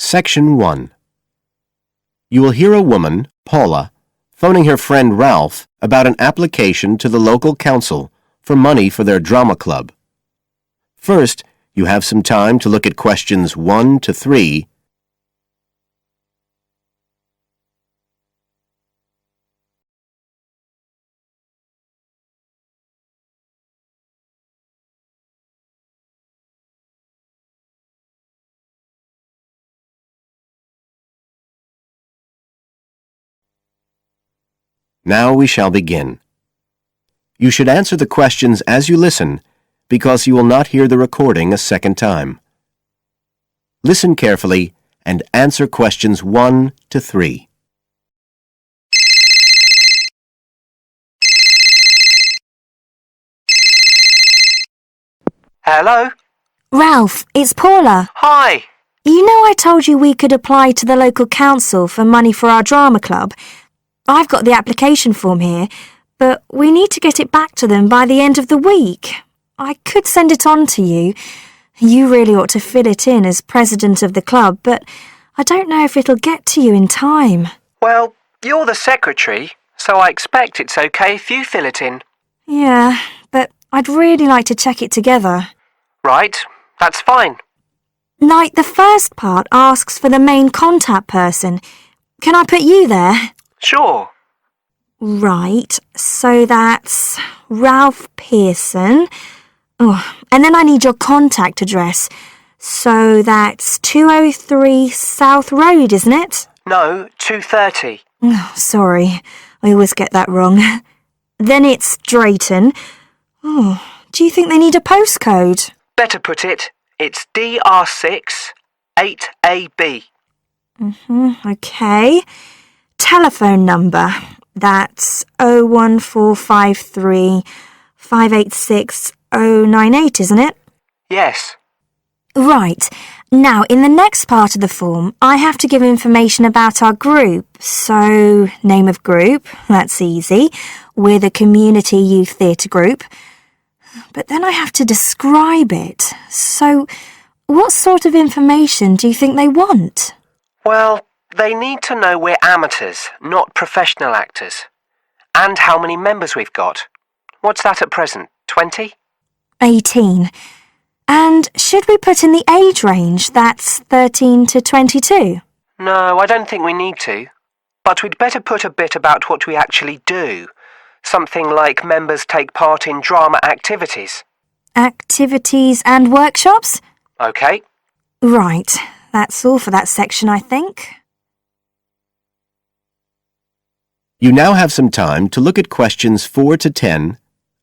Section 1. You will hear a woman, Paula, phoning her friend Ralph about an application to the local council for money for their drama club. First, you have some time to look at questions 1 to 3. Now we shall begin. You should answer the questions as you listen, because you will not hear the recording a second time. Listen carefully and answer questions 1 to 3. Hello? Ralph, it's Paula. Hi. You know I told you we could apply to the local council for money for our drama club? I've got the application form here, but we need to get it back to them by the end of the week. I could send it on to you. You really ought to fill it in as president of the club, but I don't know if it'll get to you in time. Well, you're the secretary, so I expect it's okay if you fill it in. Yeah, but I'd really like to check it together. Right, that's fine. Like, the first part asks for the main contact person. Can I put you there? Sure. Right, so that's Ralph Pearson. Oh, and then I need your contact address. So that's 203 South Road, isn't it? No, 230. Oh, sorry, I always get that wrong. Then it's Drayton. Oh, do you think they need a postcode? Better put it, it's DR6 8AB. Okay. Telephone number. That's 01453 586 098, isn't it? Yes. Right. Now, in the next part of the form, I have to give information about our group. So, name of group, that's easy. We're the Community Youth Theatre Group. But then I have to describe it. So, what sort of information do you think they want? Well, they need to know we're amateurs, not professional actors. And how many members we've got. What's that at present, 20? 18. And should we put in the age range? That's 13 to 22? No, I don't think we need to. But we'd better put a bit about what we actually do. Something like members take part in drama activities. Activities and workshops? OK. Right. That's all for that section, I think. You now have some time to look at questions 4 to 10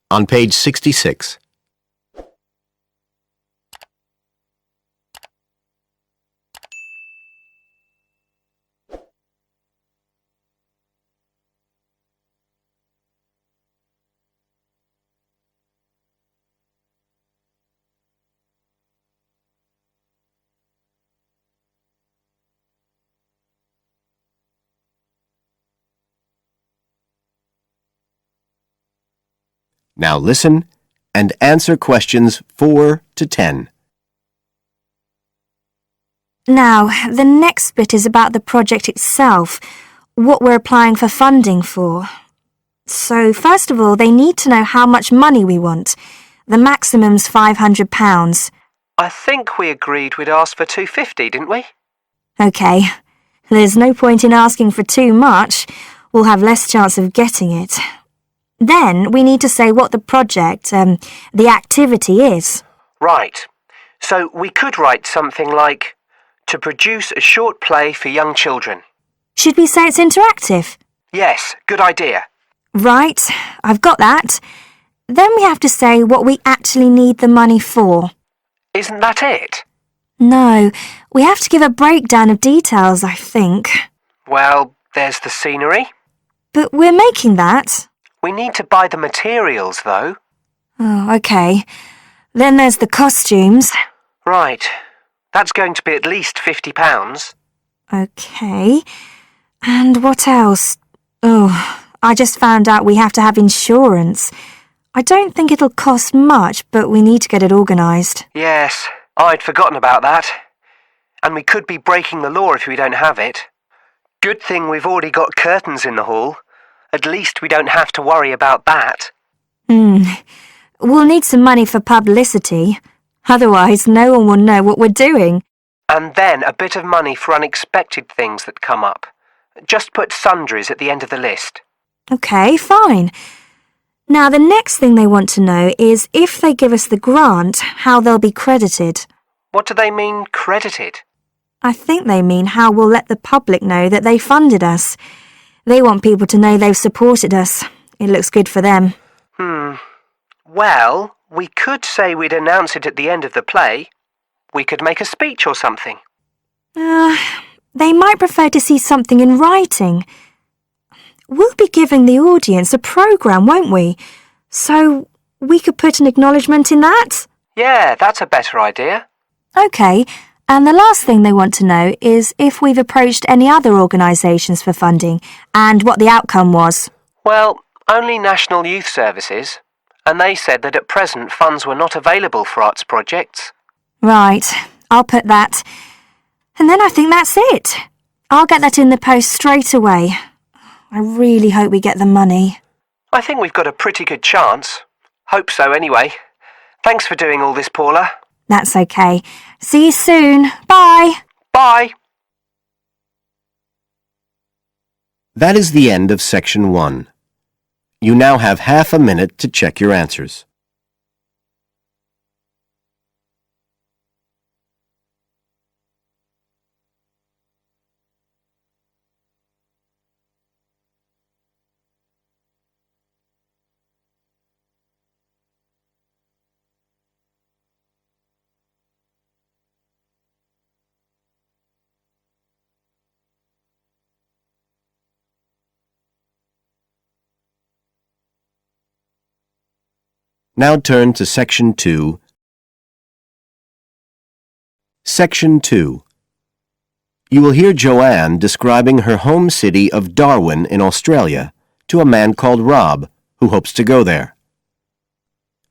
on page 66. Now listen and answer questions 4 to 10. Now, the next bit is about the project itself, what we're applying for funding for. So, first of all, they need to know how much money we want. The maximum's £500. I think we agreed we'd ask for 250, didn't we? OK. There's no point in asking for too much. We'll have less chance of getting it. Then we need to say what the project, the activity is. Right. So we could write something like, to produce a short play for young children. Should we say it's interactive? Yes, good idea. Right, I've got that. Then we have to say what we actually need the money for. Isn't that it? No, we have to give a breakdown of details, I think. Well, there's the scenery. But we're making that. We need to buy the materials, though. Oh, OK. Then there's the costumes. Right. That's going to be at least £50. OK. And what else? Oh, I just found out we have to have insurance. I don't think it'll cost much, but we need to get it organised. Yes, I'd forgotten about that. and we could be breaking the law if we don't have it. Good thing we've already got curtains in the hall. At least we don't have to worry about that. We'll need some money for publicity. Otherwise, no one will know what we're doing. And then a bit of money for unexpected things that come up. Just put sundries at the end of the list. OK, fine. Now, the next thing they want to know is if they give us the grant, how they'll be credited. What do they mean, credited? I think they mean how we'll let the public know that they funded us. They want people to know they've supported us. It looks good for them. Well, we could say we'd announce it at the end of the play. We could make a speech or something. They might prefer to see something in writing. We'll be giving the audience a programme, won't we? So we could put an acknowledgement in that? Yeah, that's a better idea. OK, and the last thing they want to know is if we've approached any other organisations for funding and what the outcome was. Well, only National Youth Services, and they said that at present funds were not available for arts projects. Right, I'll put that. And then I think that's it. I'll get that in the post straight away. I really hope we get the money. I think we've got a pretty good chance. Hope so anyway. Thanks for doing all this, Paula. That's OK. See you soon. Bye. Bye. That is the end of Section 1. You now have half a minute to check your answers. Now turn to Section 2. Section 2. You will hear Joanne describing her home city of Darwin in Australia to a man called Rob who hopes to go there.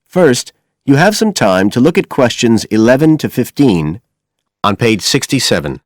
First, you have some time to look at questions 11 to 15 on page 67.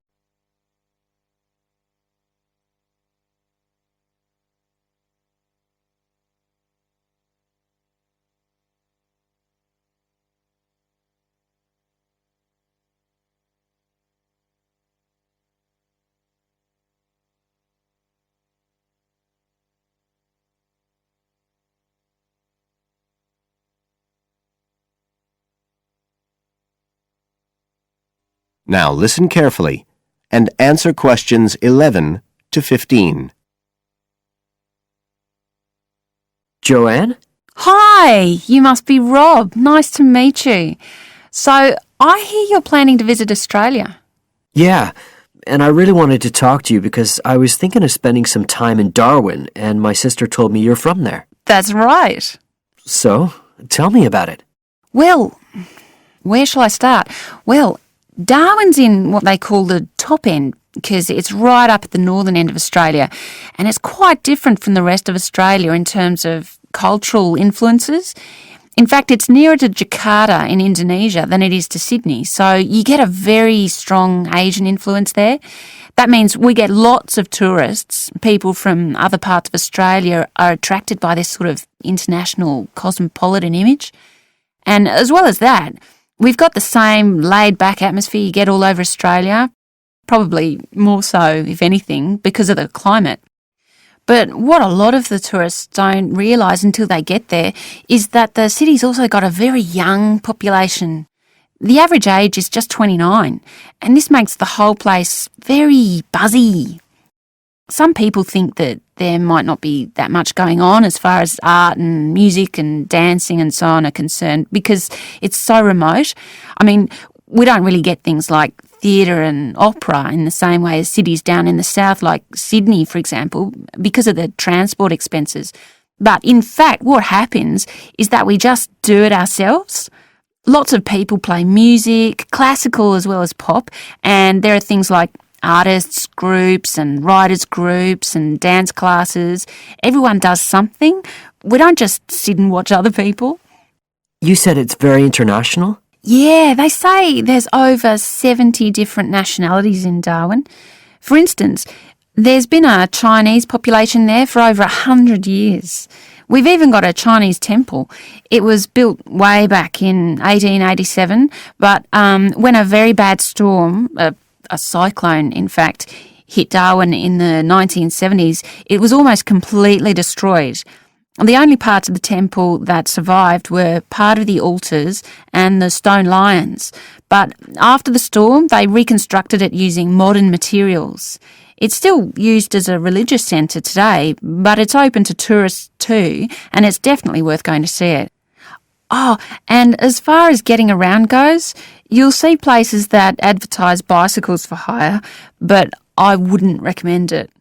Now listen carefully and answer questions 11 to 15. Joanne? Hi, you must be Rob. Nice to meet you. So, I hear you're planning to visit Australia. Yeah, and I really wanted to talk to you because I was thinking of spending some time in Darwin, and my sister told me you're from there. That's right. So, tell me about it. Well, where shall I start? Well, Darwin's in what they call the top end because it's right up at the northern end of Australia, and it's quite different from the rest of Australia in terms of cultural influences. In fact, it's nearer to Jakarta in Indonesia than it is to Sydney, so you get a very strong Asian influence there. That means we get lots of tourists. People from other parts of Australia are attracted by this sort of international cosmopolitan image. And as well as that, we've got the same laid-back atmosphere you get all over Australia, probably more so, if anything, because of the climate. But what a lot of the tourists don't realise until they get there is that the city's also got a very young population. The average age is just 29, and this makes the whole place very buzzy. Some people think that there might not be that much going on as far as art and music and dancing and so on are concerned because it's so remote. I mean, we don't really get things like theatre and opera in the same way as cities down in the south like Sydney, for example, because of the transport expenses. But in fact, what happens is that we just do it ourselves. Lots of people play music, classical as well as pop, and there are things like artists groups and writers groups and dance classes. Everyone does something. We don't just sit and watch other people. You said it's very international? Yeah, they say there's over 70 different nationalities in Darwin. For instance, there's been a Chinese population there for over 100 years. We've even got a Chinese temple. It was built way back in 1887, but when a very bad storm, a cyclone in fact, hit Darwin in the 1970s, it was almost completely destroyed. The only parts of the temple that survived were part of the altars and the stone lions, but after the storm they reconstructed it using modern materials. It's still used as a religious centre today, but it's open to tourists too, and it's definitely worth going to see it. Oh, and as far as getting around goes, you'll see places that advertise bicycles for hire, but I wouldn't recommend it.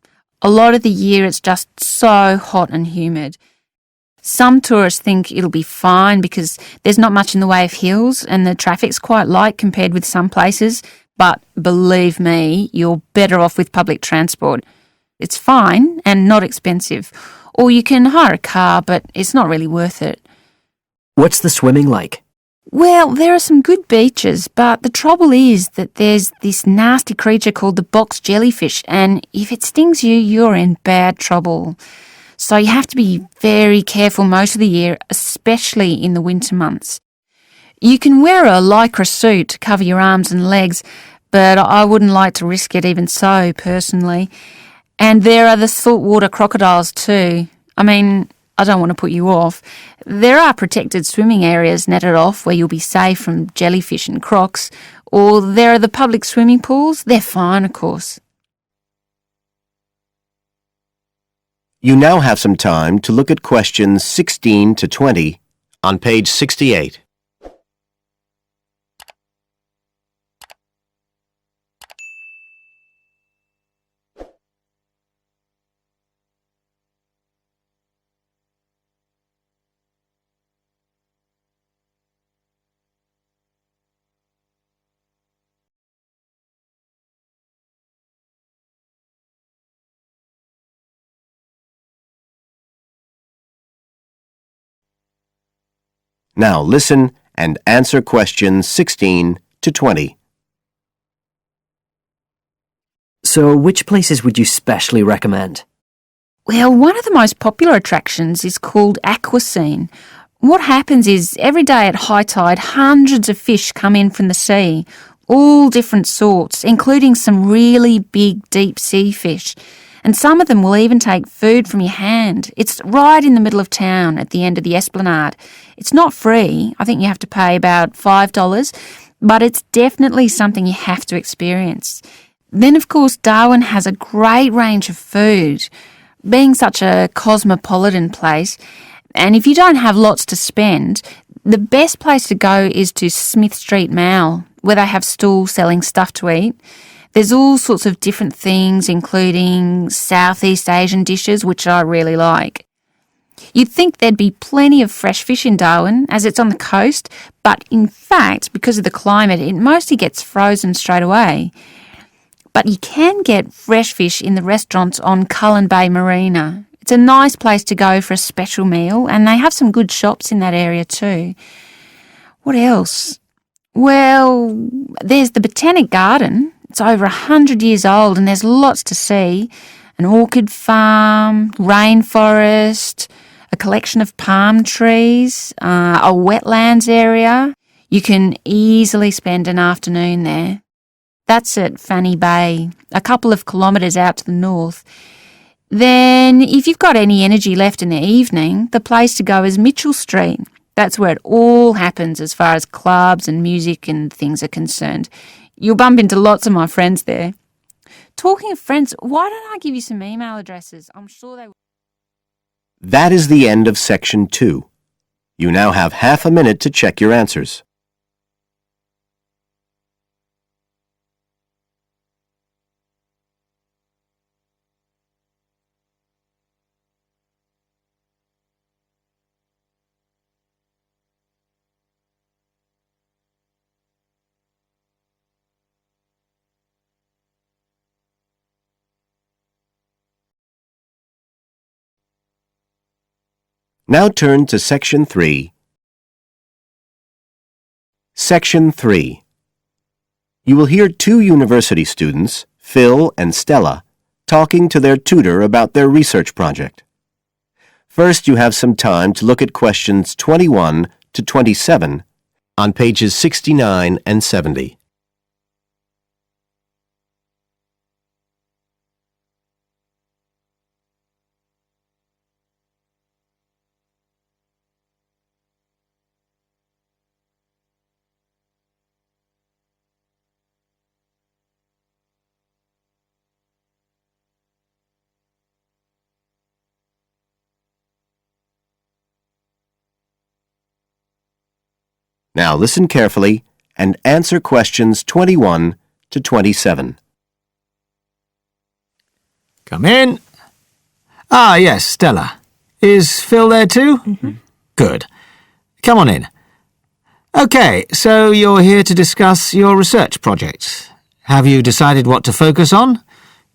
A lot of the year it's just so hot and humid. Some tourists think it'll be fine because there's not much in the way of hills and the traffic's quite light compared with some places, but believe me, you're better off with public transport. It's fine and not expensive. Or you can hire a car, but it's not really worth it. What's the swimming like? Well, there are some good beaches, but the trouble is that there's this nasty creature called the box jellyfish, and if it stings you, you're in bad trouble. So you have to be very careful most of the year, especially in the winter months. You can wear a lycra suit to cover your arms and legs, but I wouldn't like to risk it even so, personally. And there are the saltwater crocodiles too. I mean, I don't want to put you off. There are protected swimming areas netted off where you'll be safe from jellyfish and crocs, or there are the public swimming pools. They're fine, of course. You now have some time to look at questions 16 to 20 on page 68. Now listen and answer questions 16 to 20. So, which places would you specially recommend? Well, one of the most popular attractions is called Aquascene. What happens is every day at high tide, hundreds of fish come in from the sea, all different sorts, including some really big deep sea fish. And some of them will even take food from your hand. It's right in the middle of town at the end of the esplanade. It's not free. I think you have to pay about $5, but it's definitely something you have to experience. Then, of course, Darwin has a great range of food, being such a cosmopolitan place. And if you don't have lots to spend, the best place to go is to Smith Street Mall, where they have stalls selling stuff to eat. There's all sorts of different things, including Southeast Asian dishes, which I really like. You'd think there'd be plenty of fresh fish in Darwin, as it's on the coast, but in fact, because of the climate, it mostly gets frozen straight away. But you can get fresh fish in the restaurants on Cullen Bay Marina. It's a nice place to go for a special meal, and they have some good shops in that area too. What else? Well, there's the Botanic Garden. It's over 100 years old and there's lots to see. An orchid farm, rainforest, a collection of palm trees, a wetlands area. You can easily spend an afternoon there. That's at Fanny Bay, a couple of kilometres out to the north. Then, if you've got any energy left in the evening, the place to go is Mitchell Street. That's where it all happens as far as clubs and music and things are concerned. You'll bump into lots of my friends there. Talking of friends, why don't I give you some email addresses? I'm sure they will. That is the end of section 2. You now have half a minute to check your answers. Now turn to section 3. Section 3. You will hear two university students, Phil and Stella, talking to their tutor about their research project. First, you have some time to look at questions 21 to 27 on pages 69 and 70. Now listen carefully and answer questions 21 to 27. Come in. Ah, yes, Stella. Is Phil there too? Mm-hmm. Good. Come on in. OK, so you're here to discuss your research project. Have you decided what to focus on?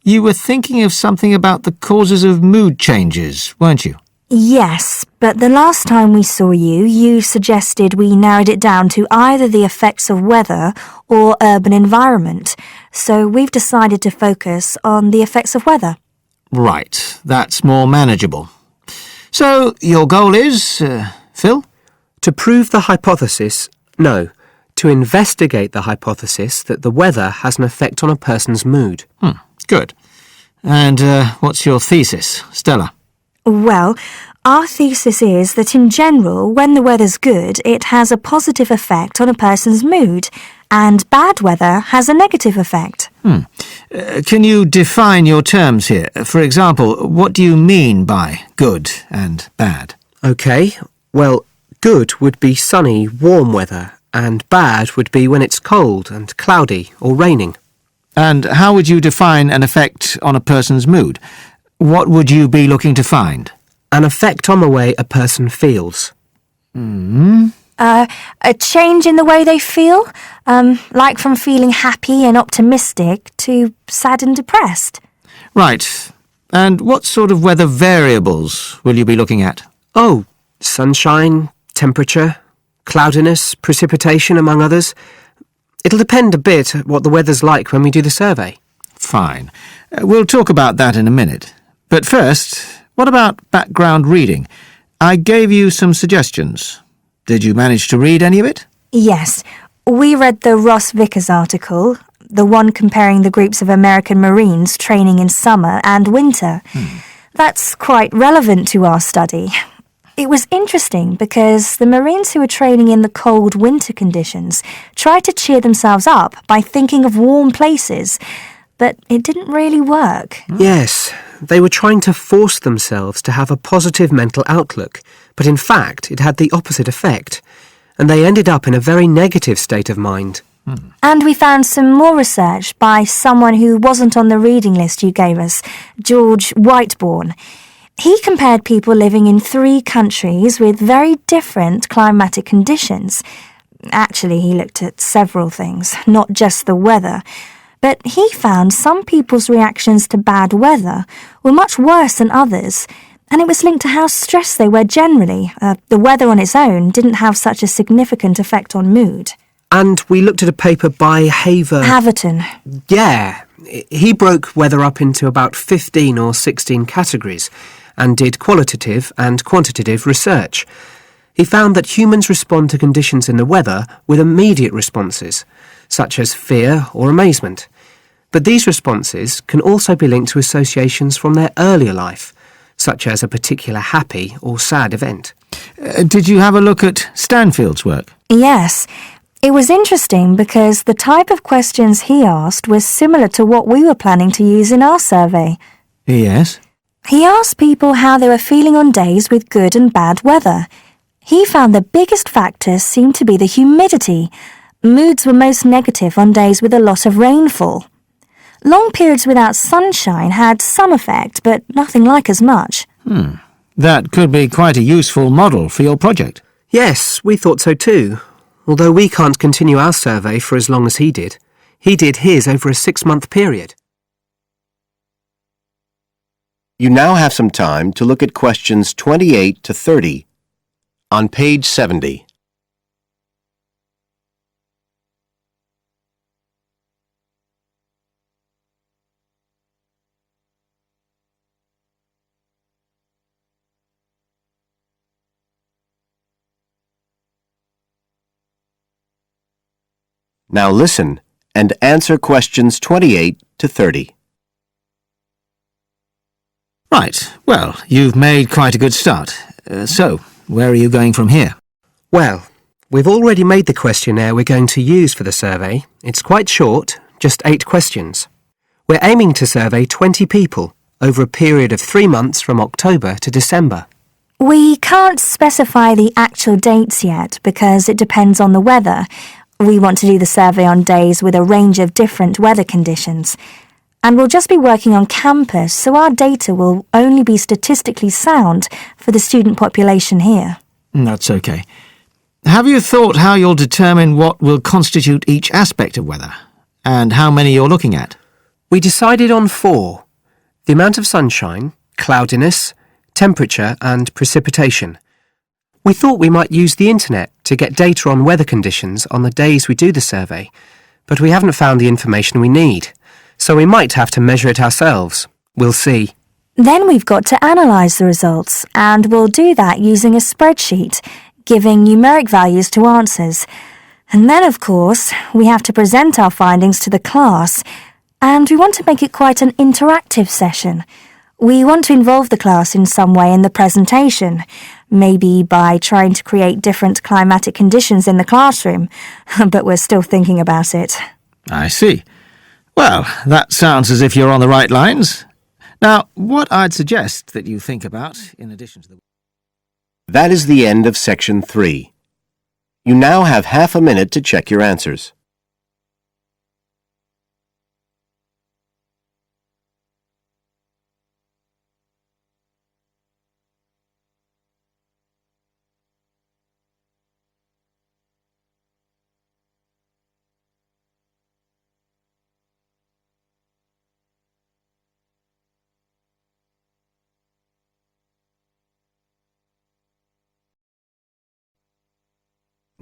You were thinking of something about the causes of mood changes, weren't you? Yes, but the last time we saw you, you suggested we narrowed it down to either the effects of weather or urban environment. So we've decided to focus on the effects of weather. Right, that's more manageable. So, your goal is, Phil? To prove the hypothesis, no, to investigate the hypothesis that the weather has an effect on a person's mood. Good. And what's your thesis, Stella? Well, our thesis is that in general, when the weather's good, it has a positive effect on a person's mood, and bad weather has a negative effect. Can you define your terms here? For example, what do you mean by good and bad? OK, well, good would be sunny, warm weather, and bad would be when it's cold and cloudy or raining. And how would you define an effect on a person's mood? What would you be looking to find? An effect on the way a person feels. A change in the way they feel, like from feeling happy and optimistic to sad and depressed. Right. And what sort of weather variables will you be looking at? Oh, sunshine, temperature, cloudiness, precipitation, among others. It'll depend a bit what the weather's like when we do the survey. Fine. We'll talk about that in a minute. But first, what about background reading? I gave you some suggestions. Did you manage to read any of it? Yes, we read the Ross Vickers article, the one comparing the groups of American Marines training in summer and winter. That's quite relevant to our study. It was interesting because the Marines who were training in the cold winter conditions tried to cheer themselves up by thinking of warm places, but it didn't really work. Yes, they were trying to force themselves to have a positive mental outlook, but in fact it had the opposite effect, and they ended up in a very negative state of mind. And we found some more research by someone who wasn't on the reading list you gave us, George Whiteborn. He compared people living in 3 countries with very different climatic conditions. Actually, he looked at several things, not just the weather. But he found some people's reactions to bad weather were much worse than others, and it was linked to how stressed they were generally. The weather on its own didn't have such a significant effect on mood. And we looked at a paper by Haverton. Yeah, he broke weather up into about 15 or 16 categories and did qualitative and quantitative research. He found that humans respond to conditions in the weather with immediate responses, such as fear or amazement. But these responses can also be linked to associations from their earlier life, such as a particular happy or sad event. Did you have a look at Stanfield's work? Yes. It was interesting because the type of questions he asked was similar to what we were planning to use in our survey. Yes. He asked people how they were feeling on days with good and bad weather. He found the biggest factors seemed to be the humidity. Moods were most negative on days with a lot of rainfall. Long periods without sunshine had some effect, but nothing like as much. That could be quite a useful model for your project. Yes, we thought so too. Although we can't continue our survey for as long as he did. He did his over a 6-month period. You now have some time to look at questions 28 to 30 on page 70. Now listen and answer questions 28 to 30. Right, well, you've made quite a good start. So, where are you going from here? Well, we've already made the questionnaire we're going to use for the survey. It's quite short, just 8 questions. We're aiming to survey 20 people over a period of 3 months from October to December. We can't specify the actual dates yet because it depends on the weather. We want to do the survey on days with a range of different weather conditions. And we'll just be working on campus, so our data will only be statistically sound for the student population here. That's okay. Have you thought how you'll determine what will constitute each aspect of weather, and how many you're looking at? We decided on 4. The amount of sunshine, cloudiness, temperature and precipitation. We thought we might use the internet to get data on weather conditions on the days we do the survey, but we haven't found the information we need, so we might have to measure it ourselves. We'll see. Then we've got to analyse the results, and we'll do that using a spreadsheet, giving numeric values to answers. And then, of course, we have to present our findings to the class, and we want to make it quite an interactive session. We want to involve the class in some way in the presentation, maybe by trying to create different climatic conditions in the classroom, but we're still thinking about it. I see. Well, that sounds as if you're on the right lines. Now, what I'd suggest that you think about, in addition to the... That is the end of section 3. You now have half a minute to check your answers.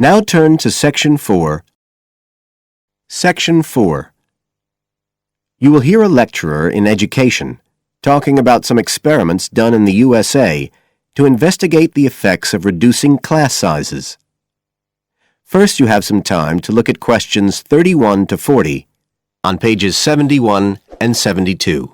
Now turn to Section 4. Section 4. You will hear a lecturer in education talking about some experiments done in the USA to investigate the effects of reducing class sizes. First, you have some time to look at questions 31 to 40 on pages 71 and 72.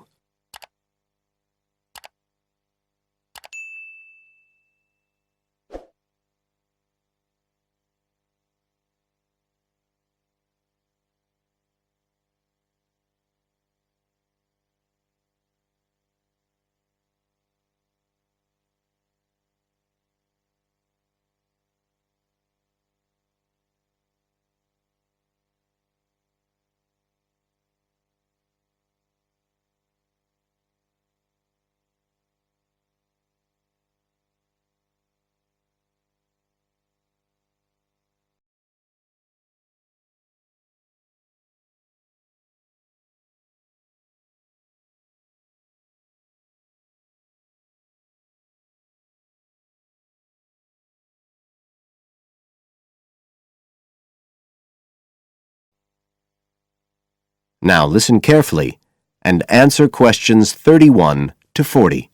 Now listen carefully and answer questions 31 to 40.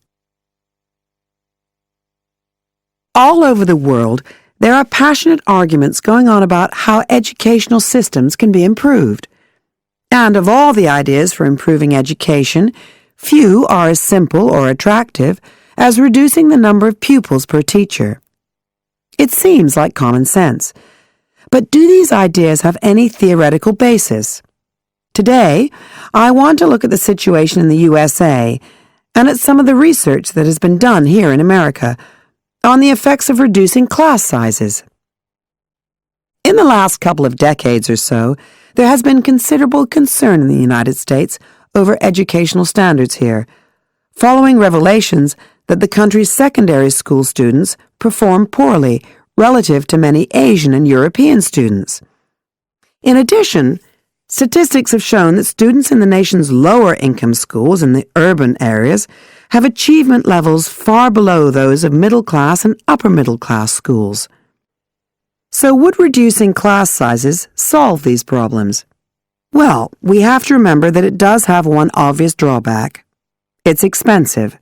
All over the world, there are passionate arguments going on about how educational systems can be improved. And of all the ideas for improving education, few are as simple or attractive as reducing the number of pupils per teacher. It seems like common sense. But do these ideas have any theoretical basis? Today, I want to look at the situation in the USA and at some of the research that has been done here in America on the effects of reducing class sizes. In the last couple of decades or so, there has been considerable concern in the United States over educational standards here, following revelations that the country's secondary school students perform poorly relative to many Asian and European students. In addition, statistics have shown that students in the nation's lower-income schools in the urban areas have achievement levels far below those of middle-class and upper-middle-class schools. So would reducing class sizes solve these problems? Well, we have to remember that it does have one obvious drawback. It's expensive.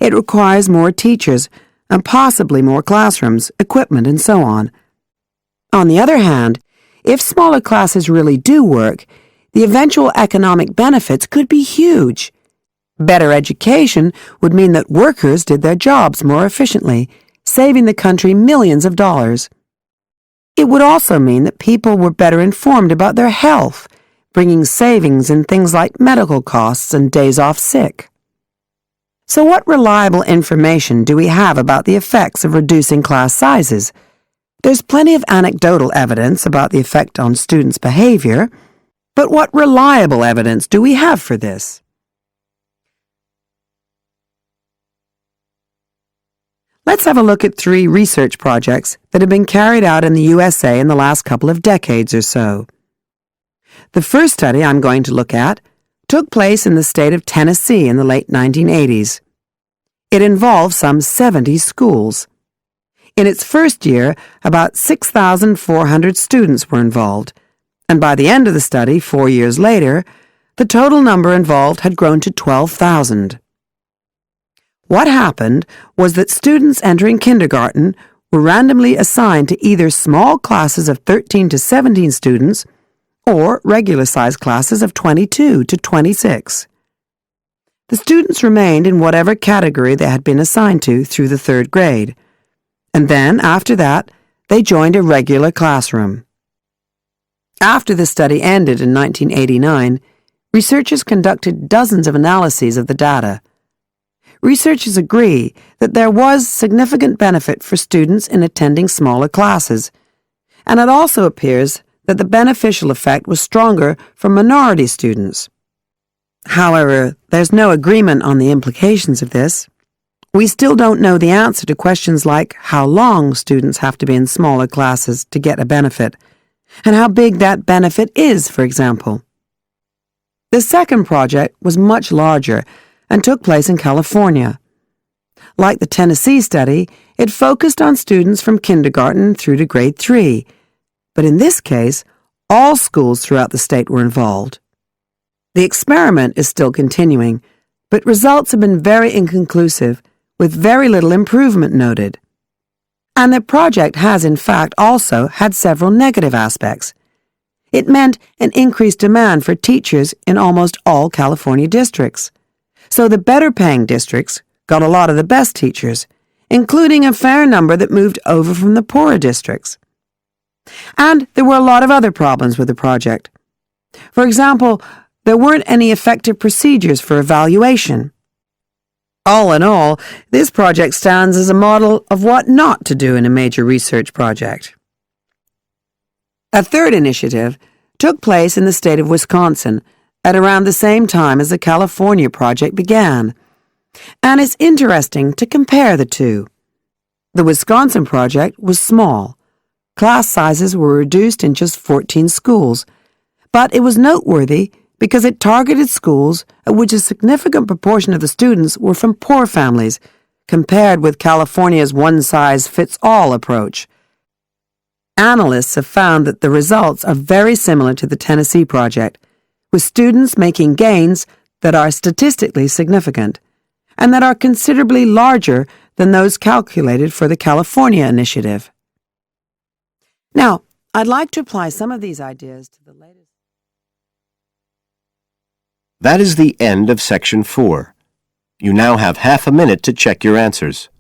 It requires more teachers and possibly more classrooms, equipment, and so on. On the other hand, If smaller classes really do work, the eventual economic benefits could be huge. Better education would mean that workers did their jobs more efficiently, saving the country millions of dollars. It would also mean that people were better informed about their health, bringing savings in things like medical costs and days off sick. So what reliable information do we have about the effects of reducing class sizes? There's plenty of anecdotal evidence about the effect on students' behavior, but what reliable evidence do we have for this? Let's have a look at 3 research projects that have been carried out in the USA in the last couple of decades or so. The first study I'm going to look at took place in the state of Tennessee in the late 1980s. It involved some 70 schools. In its first year, about 6,400 students were involved, and by the end of the study, 4 years later, the total number involved had grown to 12,000. What happened was that students entering kindergarten were randomly assigned to either small classes of 13 to 17 students or regular-sized classes of 22 to 26. The students remained in whatever category they had been assigned to through the 3rd grade, and then, after that, they joined a regular classroom. After the study ended in 1989, researchers conducted dozens of analyses of the data. Researchers agree that there was significant benefit for students in attending smaller classes, and it also appears that the beneficial effect was stronger for minority students. However, there's no agreement on the implications of this. We still don't know the answer to questions like how long students have to be in smaller classes to get a benefit, and how big that benefit is, for example. The second project was much larger and took place in California. Like the Tennessee study, it focused on students from kindergarten through to grade 3, but in this case, all schools throughout the state were involved. The experiment is still continuing, but results have been very inconclusive, with very little improvement noted. And the project has, in fact, also had several negative aspects. It meant an increased demand for teachers in almost all California districts. So the better-paying districts got a lot of the best teachers, including a fair number that moved over from the poorer districts. And there were a lot of other problems with the project. For example, there weren't any effective procedures for evaluation. All in all, this project stands as a model of what not to do in a major research project. A third initiative took place in the state of Wisconsin at around the same time as the California project began, and it's interesting to compare the two. The Wisconsin project was small. Class sizes were reduced in just 14 schools, but it was noteworthy because it targeted schools at which a significant proportion of the students were from poor families, compared with California's one-size-fits-all approach. Analysts have found that the results are very similar to the Tennessee project, with students making gains that are statistically significant, and that are considerably larger than those calculated for the California initiative. Now, I'd like to apply some of these ideas to the latest. That is the end of Section 4. You now have half a minute to check your answers.